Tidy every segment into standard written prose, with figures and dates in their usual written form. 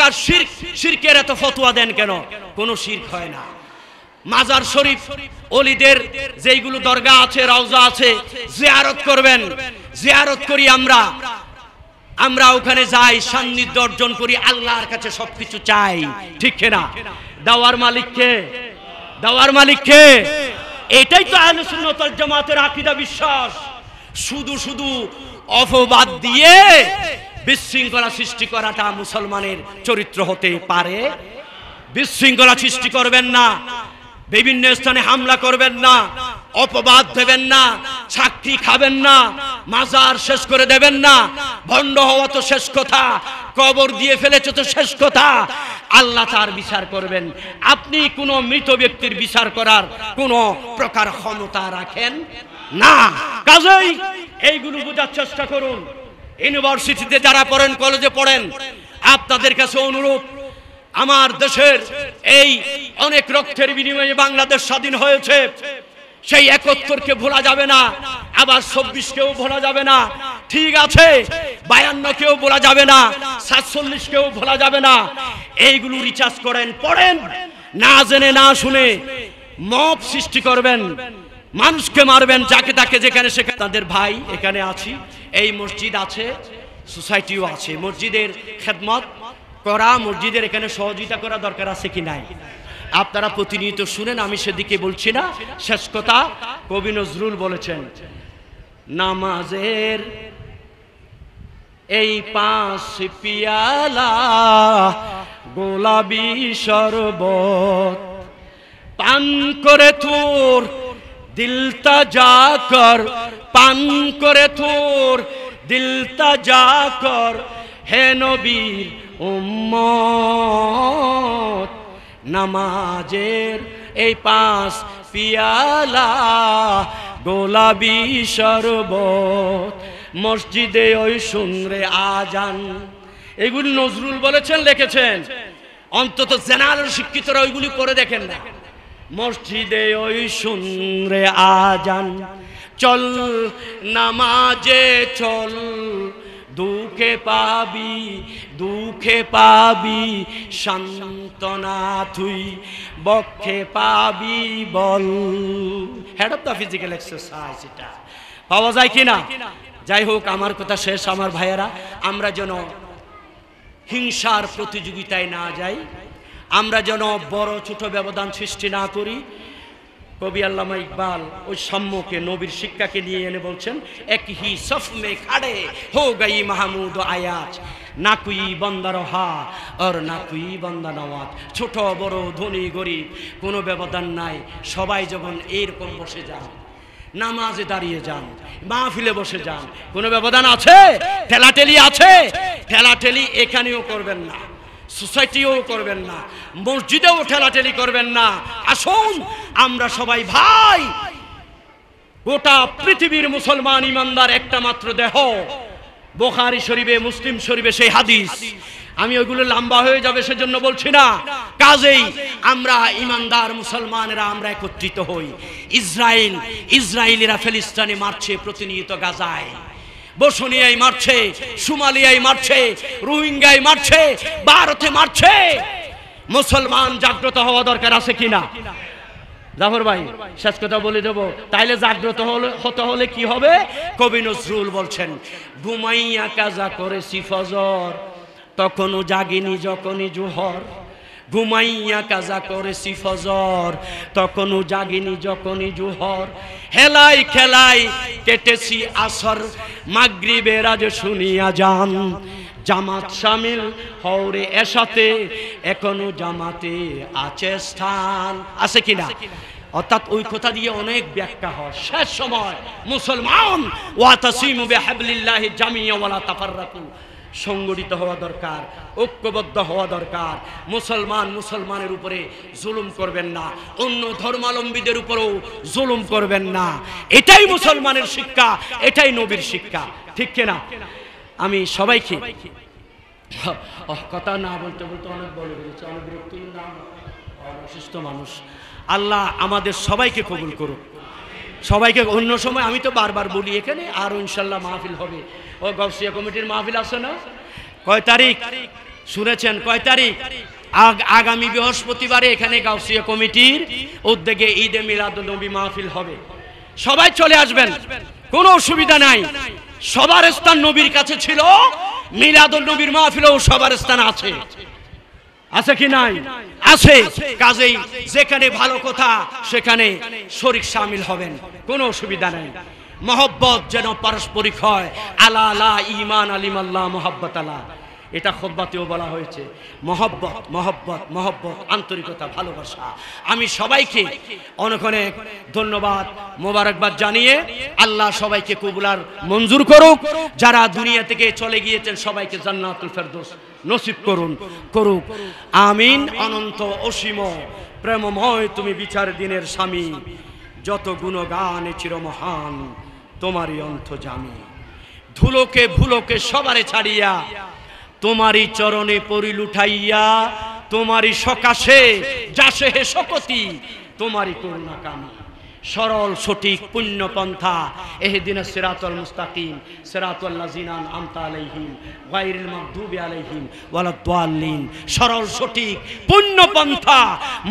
আর শিরক, শিরকের এত ফতোয়া দেন কেন? কোনো শিরক হয় না। মাজার শরীফ, ওলিদের যেইগুলো দরগা আছে, রওজা আছে, জিয়ারত করবেন। জিয়ারত করি আমরা ওখানে যাই, সান্নিধ্য অর্জন করি, আল্লাহর কাছে সবকিছু চাই, ঠিক না? দাওয়ার মালিক কে? দাওয়ার মালিক কে? এটাই তো আহলে সুন্নাত ওয়াল জামাতের আকীদা, বিশ্বাস। শুধু শুধু অপবাদ দিয়ে বিশৃঙ্খলা সৃষ্টি করাটা মুসলমানের চরিত্র হতে পারে? বিশৃঙ্খলা সৃষ্টি করবেন না, বিভিন্ন স্থানে হামলা করবেন না, অপবাদ দেবেন না, সাক্ষী খাবেন না, মাজার শেষ করে দেবেন না। ভণ্ড হওয়া তো শেষ কথা, কবর দিয়ে ফেলেছে তো শেষ কথা। আল্লাহ তার বিচার করবেন। আপনি কোনো মৃত ব্যক্তির বিচার করার কোনো প্রকার ক্ষমতা রাখেন না। কাজেই এইগুলো বোঝার চেষ্টা করুন। ইউনিভার্সিটিতে যারা পড়েন, কলেজে পড়েন, আপনাদের কাছে অনুরোধ, আমার দেশের এই অনেক রক্তের বিনিময়ে বাংলাদেশ স্বাধীন হয়েছে। সেই ৭১-কে ভোলা যাবে না, আবার ২৬-কেও ভোলা যাবে না, ঠিক আছে? ৫২-কেও ভোলা যাবে না, ৪৭-কেও ভোলা যাবে না। এইগুলো রিচার্জ করেন, পড়েন। না জেনে না শুনে মব সৃষ্টি করবেন, মানুষকে মারবেন, যাকে তাকে যেখানে সেখানে। তাদের ভাই এখানে আছি, এই মসজিদ আছে, সোসাইটিও আছে। মসজিদের খেদমত করা, মসজিদের এখানে সহযোগিতা করা দরকার আছে কি নাই? আপনারা প্রতিনিয়ত শুনেন, আমি সেদিকে বলছি না। শেষ কথা, কবি নজরুল বলেছেন, নামাজের এই ৫ পিয়ালা গোলাপি শরবত পান করে তোর দিলতা যা কর, পান করে তোর দিলতা যা কর, হে নবীর উম্মত। নামাজের এই ৫ পিয়ালা গোলাপি শরবত, মসজিদে ওই শুনরে আজান। এগুলি নজরুল বলেছেন, লিখেছেন। অন্তত জেনারেল শিক্ষিতরা ওইগুলি পড়ে দেখেন না। মসজিদে ওই শুনরে আজান, চল নামাজে চল, দুঃখে পাবি, দুঃখে পাবি সান্ত্বনা, তুই বক্ষে পাবি বল। Head of the physical exercise, এটা পাওয়া যায় কিনা? যাই হোক, আমার কথা শেষ। আমার ভাইয়েরা, আমরা যেন হিংসার প্রতিযোগিতায় না যাই, আমরা যেন বড় ছোট ব্যবধান সৃষ্টি না করি। কবি আল্লামা ইকবাল ওই সাম্যকে, নবীর শিক্ষাকে নিয়ে এনে বলছেন, এক হি সফ মে খাড়ে হো গাই মাহমুদ আয়াজ, না কুই বন্দা রহা আর না কুই বন্দা নওয়াজ। ছোট বড়, ধনী গরিব কোনো ব্যবধান নাই। সবাই যখন এইরকম বসে যান, নামাজে দাঁড়িয়ে যান, মাহফিলে বসে যান, কোনো ব্যবধান আছে? ঠেলাঠেলি আছে? ঠেলাঠেলি এখানেও করবেন না, সোসাইটিও করবেন না, মসজিদেও ঠেলাঠেলি করবেন না। আসুন আমরা সবাই ভাই। গোটা পৃথিবীর মুসলমান ইমানদার একটা মাত্র দেহ। বুখারী শরীফে, মুসলিম শরীফে সেই হাদিস। আমি ওইগুলো লম্বা হয়ে যাবে সেজন্য বলছি না। কাজেই আমরা ইমানদার মুসলমানেরা আমরা একত্রিত হই। ইসরায়েলিরা ফিলিস্তিনে মারছে প্রতিনিয়ত, গাজায়, বসনিয়ায় মারছে, সোমালিয়ায় মারছে, রোহিঙ্গায় মারছে, ভারতে মারছে। মুসলমান জাগ্রত হওয়া দরকার আছে কিনা? জাফর ভাই, শেষ কথা বলে দেবো। তাইলে জাগ্রত হতে হলে কি হবে? কবি নজরুল বলছেন, ঘুমাইয়া কাজা করেছি ফজর, তখনও জাগিনি যখনই জোহর। ঘুমাইয়া কাজা করেছি ফজর, তখনও জাগিনি যখনই জোহর। হেলাই খেলাই কেটেছি আসর, মাগরিবের আজ শুনিয়া যান। জামাত শামিল হওরে এসাতে, এখনো জামাতে আছে স্থান। আছে কিনা? অর্থাৎ ওই কথা দিয়ে অনেক ব্যাখ্যা হয়। শেষ সময় মুসলমান ওয়াতাসিমু বিহাবলিল্লাহি জামিয়া ওয়ালা তাফাররাকু, সংগঠিত হওয়া দরকার, ঐক্যবদ্ধ হওয়া দরকার। মুসলমানের উপরে জুলুম করবেন না, অন্য ধর্মাবলম্বীদের উপরেও জুলুম করবেন না। এটাই মুসলমানের শিক্ষা, এটাই নবীর শিক্ষা, ঠিক কিনা? আমি সবাইকে কথা না বলতে বলতে অনেক বলে বলেছি, অনেক বিরক্ত, অসুস্থ মানুষ। আল্লাহ আমাদের সবাইকে কবুল করুক, সবাইকে। অন্য সময় আমি তো বারবার বলি, এখানে আরো ইনশাল্লাহ মাহফিল হবে। ও গাউসিয়া কমিটির মাহফিল আছে না? কয় তারিখ? শুনেছেন কয় তারিখ? আগামী বৃহস্পতিবারে এখানে গাউসিয়া কমিটির উদ্যোগে ঈদে মিলাদুন্নবী মাহফিল হবে। সবাই চলে আসবেন, কোনো অসুবিধা নাই। সবার স্থান নবীর কাছে ছিল, মিলাদুন্নবীর মাহফিলেও সবার স্থান আছে। আছে কি নাই? আছে। কাজেই যেখানে ভালো কথা সেখানে শরীক শামিল হবেন, কোনো অসুবিধা নাই। মহব্বত যেন পারস্পরিক হয়। আলা লা ঈমান আলিমাল্লাহ মুহাব্বত আলা, এটা খুতবাতেও বলা হয়েছে। মহব্বত মহব্বত মহব্বত, আন্তরিকতা, ভালোবাসা। আমি সবাইকে অনেক অনেক ধন্যবাদ মোবারকবাদ জানিয়ে আল্লাহ সবাইকে কবুলার মঞ্জুর করুক। যারা দুনিয়া থেকে চলে গিয়েছেন সবাইকে জান্নাতুল ফেরদৌস নসিব করুক। আমিন। অনন্ত অসীম প্রেমময় তুমি বিচার দিনের স্বামী, যত গুণগান চিরমহান তোমারই অন্তর্যামী। ধুলোকে ভুলোকে সবারে ছাড়িয়া তোমারই চরণে পরিল উঠাইয়া, তোমারই সকাশে যাসে হে শকতি, তোমারই করুণা কামী। সরল সঠিক পুণ্য পন্থা ইহদিনাস সিরাতাল মুস্তাকিম সিরাতাল লাযিনা আন'আমতা আলাইহিম গায়রিল মাগদুবি আলাইহিম ওয়ালাদ দাল্লিন। সরল সঠিক পুণ্য পন্থা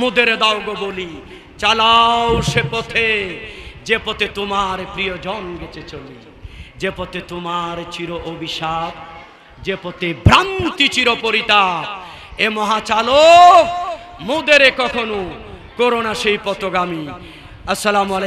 মোদের দাও গো বলি, চালাও সে পথে যে পথে তোমার প্রিয়জন গেছে চলে, যে পথে তোমার চির অভিশাপ, যে পথে ভ্রান্তি চির পরিতাপ। এ মহাচালক মোদের কখনো করোনা সেই পথগামী। আসসালামু আলাইকুম।